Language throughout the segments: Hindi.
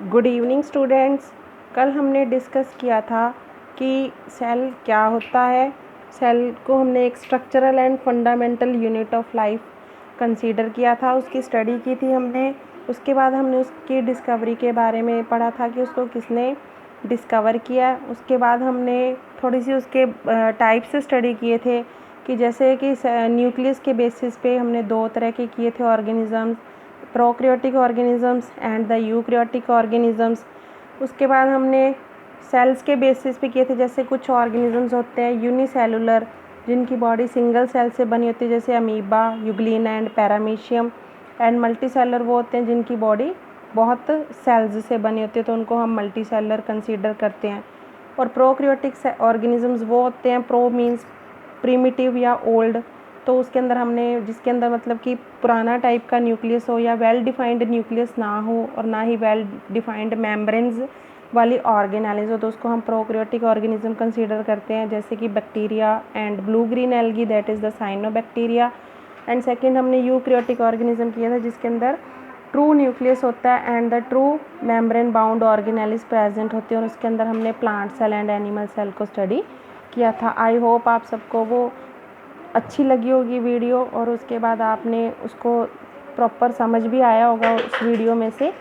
Good evening students. कल हमने डिस्कस किया था कि सेल क्या होता है। सेल को हमने एक structural and fundamental unit of life consider किया था, उसकी स्टडी की थी हमने। उसके बाद हमने उसकी डिस्कवरी के बारे में पढ़ा था कि उसको किसने डिस्कवर किया। उसके बाद हमने थोड़ी सी उसके टाइप से स्टडी किए थे कि जैसे कि न्यूक्लियस के बेसिस पे हमने दो तरह के किए थे organisms, prokaryotic organisms and the eukaryotic organisms. उसके बाद हमने सेल्स के बेसिस पे किए थे, जैसे कुछ ऑर्गेनिजम्स होते हैं यूनिसेलुलर जिनकी बॉडी सिंगल सेल से बनी होती है, जैसे amoeba, Euglena and paramecium. And multi cellular वो होते हैं जिनकी बॉडी बहुत सेल्स से बनी होती है, तो उनको हम मल्टी सेलर कंसीडर करते हैं। और प्रोकैरियोटिक ऑर्गेनिजम्स वो होते हैं, प्रो मीन्स प्रिमिटिव या ओल्ड, तो उसके अंदर हमने जिसके अंदर मतलब कि पुराना टाइप का न्यूक्लियस हो या वेल डिफाइंड न्यूक्लियस ना हो और ना ही वेल डिफाइंड मेम्ब्रेन्स वाली ऑर्गेनेलिज हो, तो उसको हम प्रोकैरियोटिक ऑर्गेनिज्म कंसीडर करते हैं, जैसे कि bacteria and blue green algae, that is the cyanobacteria. And second हमने यूकैरियोटिक ऑर्गेनिज्म किया था जिसके अंदर ट्रू न्यूक्लियस होता है and the true membrane bound organelles present होती है, और उसके अंदर हमने plant cell and animal cell को स्टडी किया था। आई होप आप सबको वो अच्छी लगी होगी वीडियो, और उसके बाद आपने उसको प्रॉपर समझ भी आया होगा उस वीडियो में से।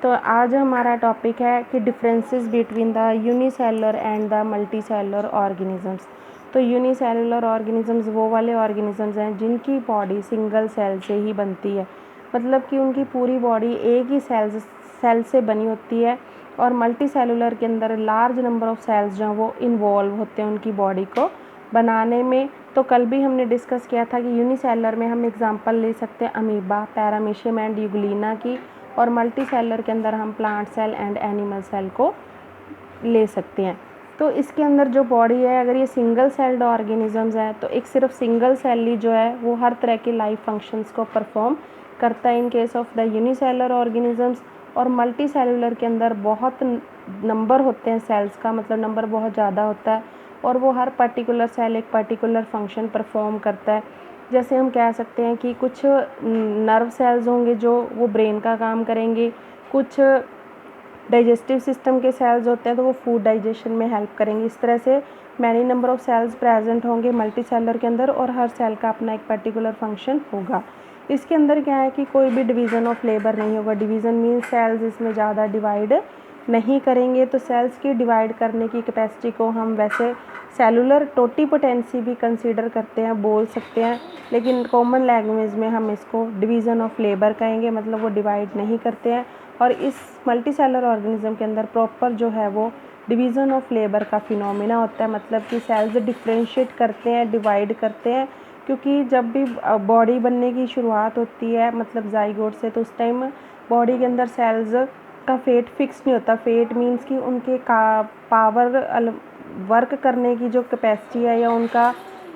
तो आज हमारा टॉपिक है कि differences between the unicellular and the multi cellular organisms. तो यूनिसेलुलर ऑर्गेनिजम्स वो वाले ऑर्गेनिजम्स हैं जिनकी बॉडी सिंगल सेल से ही बनती है, मतलब कि उनकी पूरी बॉडी एक ही सेल से बनी होती है। और मल्टी सेलुलर के अंदर लार्ज नंबर ऑफ सेल्स जो वो इन्वॉल्व होते हैं उनकी बॉडी को बनाने में। तो कल भी हमने डिस्कस किया था कि यूनिसेलर में हम एग्जांपल ले सकते हैं अमीबा, पैरामीशियम एंड यूग्लिना की, और मल्टी सेलर के अंदर हम plant cell and animal cell को ले सकते हैं। तो इसके अंदर जो बॉडी है, अगर ये सिंगल सेल्ड ऑर्गेनिजम्स है तो एक सिर्फ सिंगल सेल ही जो है वो हर तरह के लाइफ फंक्शंस को परफॉर्म करता है in case of the unicellular organisms. और मल्टी सेलुलर के अंदर बहुत नंबर होते हैं सेल्स का, मतलब नंबर बहुत ज़्यादा होता है, और वो हर पर्टिकुलर सेल एक पर्टिकुलर फंक्शन परफॉर्म करता है। जैसे हम कह सकते हैं कि कुछ नर्व सेल्स होंगे जो वो ब्रेन का काम करेंगे, कुछ डाइजेस्टिव सिस्टम के सेल्स होते हैं तो वो फूड डाइजेशन में हेल्प करेंगे। इस तरह से many number of cells present होंगे मल्टी सेलर के अंदर, और हर सेल का अपना एक पर्टिकुलर फंक्शन होगा। इसके अंदर क्या है कि कोई भी डिवीज़न ऑफ लेबर नहीं होगा। डिवीज़न मीन्स सेल्स इसमें ज़्यादा डिवाइड नहीं करेंगे। तो सेल्स की डिवाइड करने की कैपेसिटी को हम वैसे सेलुलर टोटीपोटेंसी भी कंसीडर करते हैं, बोल सकते हैं, लेकिन कॉमन लैंग्वेज में हम इसको डिवीज़न ऑफ लेबर कहेंगे, मतलब वो डिवाइड नहीं करते हैं। और इस मल्टी सेलर ऑर्गेनिज्म के अंदर प्रॉपर जो है वो डिवीज़न ऑफ लेबर का फिनोमिना होता है, मतलब कि सेल्स डिफ्रेंशिएट करते हैं, डिवाइड करते हैं। क्योंकि जब भी बॉडी बनने की शुरुआत होती है, मतलब जाइगोट से, तो उस टाइम बॉडी के अंदर सेल्स का फेट फिक्स नहीं होता। फेट मीन्स कि उनके का पावर वर्क करने की जो कैपेसिटी है या उनका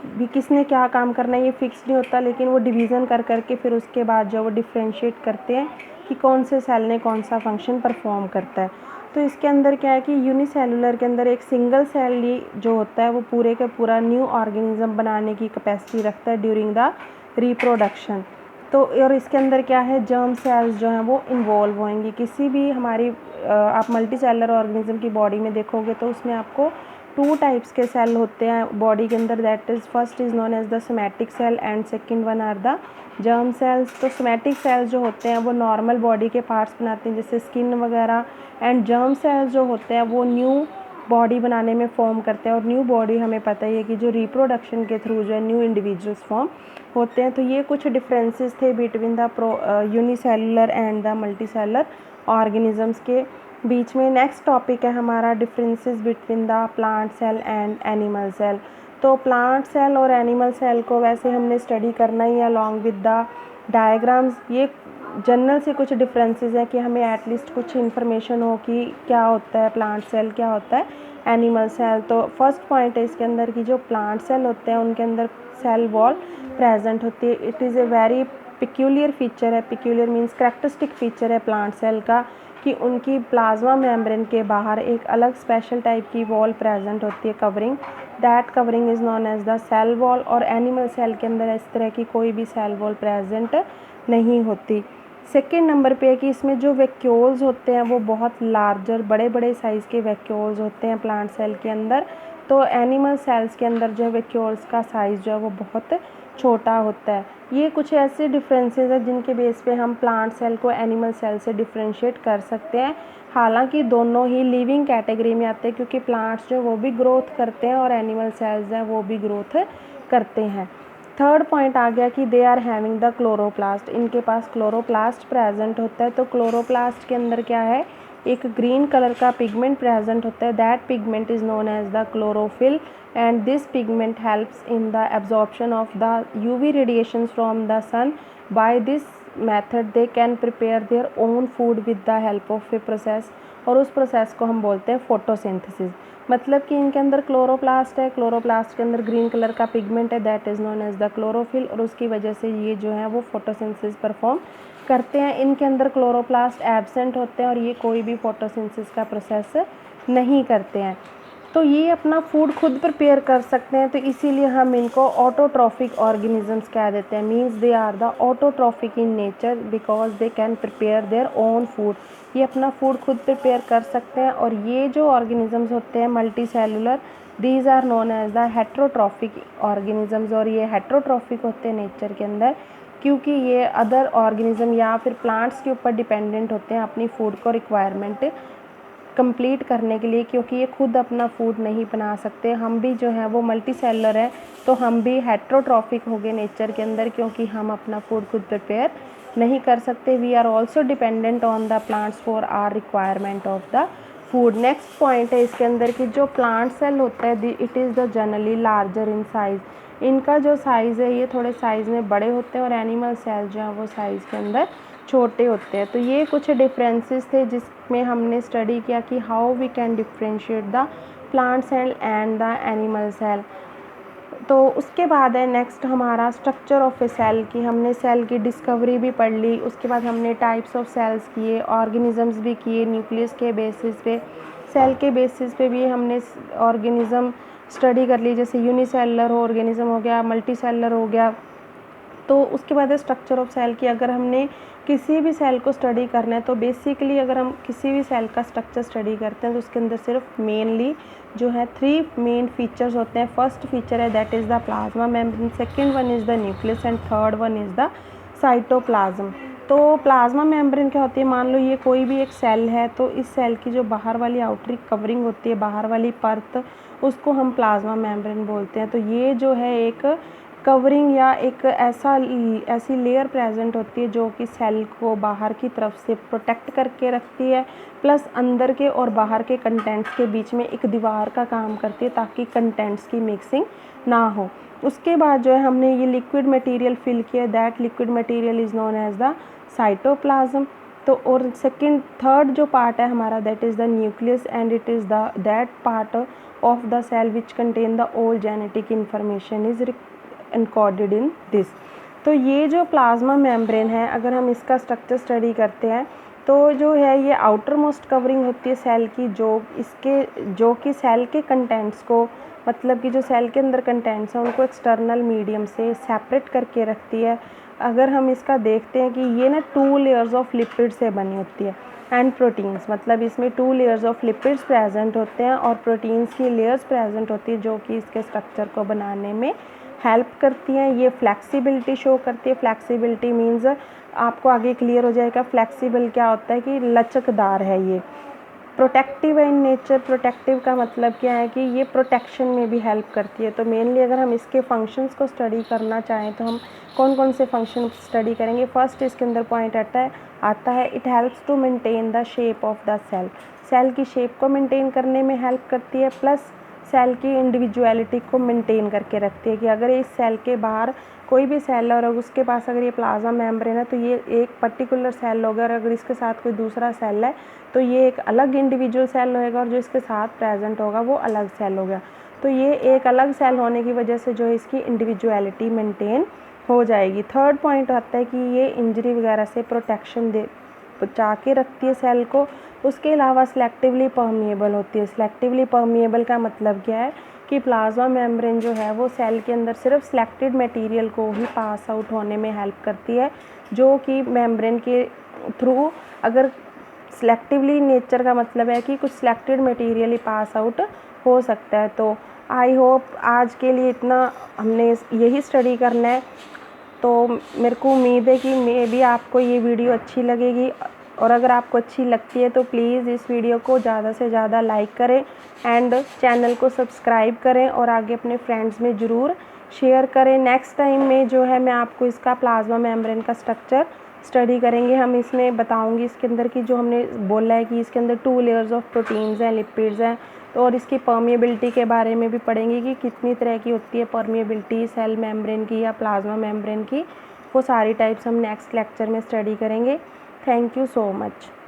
भी किसने क्या काम करना है ये फिक्स नहीं होता, लेकिन वो डिवीज़न कर करके फिर उसके बाद जो वो डिफ्रेंशिएट करते हैं कि कौन से सेल ने कौन सा फंक्शन परफॉर्म करता है। तो इसके अंदर क्या है कि यूनिसेलुलर के अंदर एक सिंगल सेल ही जो होता है वो पूरे का पूरा न्यू ऑर्गेनिज्म बनाने की कैपेसिटी रखता है ड्यूरिंग द रिप्रोडक्शन। तो और इसके अंदर क्या है, जर्म सेल्स जो हैं वो इन्वॉल्व होंगी। किसी भी हमारी आप मल्टी सेलर ऑर्गेनिज्म की बॉडी में देखोगे तो उसमें आपको टू टाइप्स के सेल होते हैं बॉडी के अंदर, that is first is known as the somatic cell and second one are the germ cells. तो सोमैटिक सेल्स जो होते हैं वो नॉर्मल बॉडी के पार्ट्स बनाते हैं जैसे स्किन वगैरह, एंड जर्म सेल्स जो होते हैं वो न्यू बॉडी बनाने में फॉर्म करते हैं। और न्यू बॉडी हमें पता ही है कि जो रिप्रोडक्शन के थ्रू जो है न्यू इंडिविजुअल्स फॉर्म होते हैं। तो ये कुछ डिफरेंसेस थे between the unicellular and the multicellular organisms के बीच में। नेक्स्ट टॉपिक है हमारा differences between the plant cell and animal cell. तो प्लांट सेल और एनिमल सेल को वैसे हमने स्टडी करना ही है अलॉन्ग विद द डायग्राम्स। ये जनरल से कुछ डिफरेंसेस हैं कि हमें एटलीस्ट कुछ इन्फॉर्मेशन हो कि क्या होता है प्लांट सेल, क्या होता है एनिमल सेल। तो फर्स्ट पॉइंट है इसके अंदर कि जो प्लांट सेल होते हैं उनके अंदर सेल वॉल प्रेजेंट होती है। It is a very peculiar feature है, पिक्यूलियर मीन्स करेक्टरिस्टिक फीचर है प्लांट सेल का, कि उनकी प्लाज्मा मेम्ब्रेन के बाहर एक अलग स्पेशल टाइप की वॉल प्रेजेंट होती है, covering. That covering is known as the cell wall. और एनिमल सेल के अंदर इस तरह की कोई भी सेल वॉल प्रेजेंट नहीं होती। सेकेंड नंबर पे है कि इसमें जो वैक्यूल्स होते हैं वो बहुत लार्जर, बड़े बड़े साइज़ के वैक्यूल्स होते हैं प्लांट सेल के अंदर। तो एनिमल सेल्स के अंदर जो है वैक्यूल्स का साइज़ जो है वो बहुत छोटा होता है। ये कुछ ऐसे डिफरेंसेस हैं जिनके बेस पे हम प्लांट सेल को एनिमल सेल से डिफ्रेंशिएट कर सकते हैं। हालांकि दोनों ही लिविंग कैटेगरी में आते हैं, क्योंकि प्लांट्स जो वो भी ग्रोथ करते हैं और एनिमल सेल्स हैं वो भी ग्रोथ करते हैं। थर्ड पॉइंट आ गया कि they are having the chloroplast, इनके पास क्लोरोप्लास्ट प्रेजेंट होता है। तो क्लोरोप्लास्ट के अंदर क्या है, एक ग्रीन कलर का पिगमेंट प्रेजेंट होता है। That pigment is known as the chlorophyll and this pigment helps in the absorption of the UV radiation from the sun. By this method they can prepare their own food with the help of a process, और उस प्रोसेस को हम बोलते हैं फोटोसिंथेसिस। मतलब कि इनके अंदर क्लोरोप्लास्ट है, क्लोरोप्लास्ट के अंदर ग्रीन कलर का पिगमेंट है, that is known as the chlorophyll, और उसकी वजह से ये जो है वो फोटोसिंथेसिस परफॉर्म करते हैं। इनके अंदर क्लोरोप्लास्ट एब्सेंट होते हैं और ये कोई भी फोटोसिंथेसिस का प्रोसेस नहीं करते हैं। तो ये अपना फूड खुद प्रिपेयर कर सकते हैं, तो इसीलिए हम इनको ऑटोट्रॉफिक ऑर्गेनिजम्स कह देते हैं। Means they are the autotrophic in nature because they can prepare their own food. ये अपना फूड खुद प्रिपेयर कर सकते हैं। और ये जो ऑर्गेनिजम्स होते हैं multicellular, these are known as the heterotrophic organisms. और ये हेट्रोट्रॉफिक होते हैं नेचर के अंदर क्योंकि ये अदर ऑर्गेनिज्म या फिर प्लांट्स के ऊपर डिपेंडेंट होते हैं अपनी फूड को रिक्वायरमेंट कंप्लीट करने के लिए, क्योंकि ये खुद अपना फूड नहीं बना सकते। हम भी जो है वो मल्टी सेलुलर हैं, तो हम भी हेट्रोट्रॉफिक हो गए नेचर के अंदर, क्योंकि हम अपना फूड खुद प्रिपेयर नहीं कर सकते। We are also dependent on the plants for our requirement of the food. Next point है इसके अंदर कि जो प्लांट सेल होता है it is the generally larger in size. इनका जो साइज़ है ये थोड़े साइज़ में बड़े होते हैं और एनिमल सेल जो है वो साइज़ के अंदर छोटे होते हैं। तो ये कुछ डिफरेंसेस थे जिसमें हमने स्टडी किया कि how we can differentiate the plant cell and the animal cell. तो उसके बाद है नेक्स्ट हमारा स्ट्रक्चर ऑफ ए सेल की। हमने सेल की डिस्कवरी भी पढ़ ली, उसके बाद हमने टाइप्स ऑफ सेल्स किए, ऑर्गेनिजम्स भी किए न्यूक्लियस के बेसिस पे। सेल के बेसिस पे भी हमने ऑर्गेनिज्म स्टडी कर ली, जैसे यूनिसेलुलर ऑर्गेनिज्म हो गया, मल्टी सेलुलर हो गया। तो उसके बाद है स्ट्रक्चर ऑफ सेल की। अगर हमने किसी भी सेल को स्टडी करना है तो बेसिकली अगर हम किसी भी सेल का स्ट्रक्चर स्टडी करते हैं तो उसके अंदर सिर्फ मेनली जो है 3 मेन फीचर्स होते हैं। फर्स्ट फीचर है that is the plasma membrane, second one is the nucleus and third one is the cytoplasm. तो प्लाज्मा मेम्ब्रेन क्या होती है, मान लो ये कोई भी एक सेल है, तो इस सेल की जो बाहर वाली आउटरी कवरिंग होती है, बाहर वाली परत, उसको हम प्लाज्मा मेम्ब्रेन बोलते हैं। तो ये जो है एक कवरिंग या एक ऐसी लेयर प्रेजेंट होती है जो कि सेल को बाहर की तरफ से प्रोटेक्ट करके रखती है, प्लस अंदर के और बाहर के कंटेंट्स के बीच में एक दीवार का काम करती है ताकि कंटेंट्स की मिक्सिंग ना हो। उसके बाद जो है हमने ये लिक्विड मटेरियल फिल किया, that liquid material is known as the cytoplasm. तो और थर्ड जो पार्ट है हमारा that is the nucleus and it is the that part of the cell which contain the all genetic information is encoded in this. तो ये जो प्लाज्मा मेम्ब्रेन है, अगर हम इसका स्ट्रक्चर स्टडी करते हैं तो जो है ये आउटर मोस्ट कवरिंग होती है सेल की, जो कि सेल के कंटेंट्स को, मतलब कि जो सेल के अंदर कंटेंट्स हैं उनको एक्सटर्नल मीडियम से सेपरेट करके रखती है। अगर हम इसका देखते हैं कि ये ना 2 लेयर्स ऑफ लिपिड से बनी होती है एंड प्रोटीन्स, मतलब इसमें 2 लेयर्स ऑफ लिपिड्स प्रेजेंट होते हैं और प्रोटीन्स की लेयर्स प्रेजेंट होती है जो कि इसके स्ट्रक्चर को बनाने में हेल्प करती हैं। ये फ्लेक्सिबिलिटी शो करती है। फ्लेक्सिबिलिटी मीन्स आपको आगे क्लियर हो जाएगा फ्लेक्सिबल क्या होता है, कि लचकदार है। ये प्रोटेक्टिव है इन नेचर। प्रोटेक्टिव का मतलब क्या है कि ये प्रोटेक्शन में भी हेल्प करती है। तो मेनली अगर हम इसके फंक्शंस को स्टडी करना चाहें तो हम कौन कौन से फंक्शन स्टडी करेंगे। फर्स्ट इसके अंदर पॉइंट आता है it helps to maintain the shape of the cell. Cell की शेप को मेंटेन करने में हेल्प करती है, प्लस सेल की इंडिविजुअलिटी को मेंटेन करके रखती है। कि अगर इस सेल के बाहर कोई भी सेल है और उसके पास अगर ये प्लाज्मा मेम्ब्रेन है तो ये एक पर्टिकुलर सेल होगा, और अगर इसके साथ कोई दूसरा सेल है तो ये एक अलग इंडिविजुअल सेल होगा और जो इसके साथ प्रेजेंट होगा वो अलग सेल होगा। तो ये एक अलग सेल होने की वजह से जो है इसकी इंडिविजुअलिटी मेंटेन हो जाएगी। थर्ड पॉइंट आता है कि ये इंजरी वगैरह से प्रोटेक्शन बचा के रखती है सेल को। उसके अलावा सिलेक्टिवली परमिएबल होती है। सिलेक्टिवली परमिएबल का मतलब क्या है कि प्लाज्मा मेम्ब्रेन जो है वो सेल के अंदर सिर्फ सिलेक्टेड मटेरियल को ही पास आउट होने में हेल्प करती है, जो कि मेम्ब्रेन के थ्रू, अगर सिलेक्टिवली नेचर का मतलब है कि कुछ सिलेक्टेड मटेरियल ही पास आउट हो सकता है। तो आई होप आज के लिए इतना हमने यही स्टडी करना है। तो मेरे को उम्मीद है कि मे भी आपको ये वीडियो अच्छी लगेगी, और अगर आपको अच्छी लगती है तो प्लीज़ इस वीडियो को ज़्यादा से ज़्यादा लाइक करें एंड चैनल को सब्सक्राइब करें और आगे अपने फ्रेंड्स में ज़रूर शेयर करें। नेक्स्ट टाइम में जो है मैं आपको इसका प्लाज्मा मेम्ब्रेन का स्ट्रक्चर स्टडी करेंगे। हम इसमें बताऊंगी इसके अंदर की, जो हमने बोला है कि इसके अंदर 2 लेयर्स ऑफ प्रोटीन्स हैं, लिपिड्स हैं, तो और इसकी परमिएबिलिटी के बारे में भी पढ़ेंगे कि कितनी तरह की होती है परमिएबिलिटी सेल मेम्ब्रेन की या प्लाज्मा मेम्ब्रेन की। वो सारी टाइप्स हम नेक्स्ट लेक्चर में स्टडी करेंगे। Thank you so much.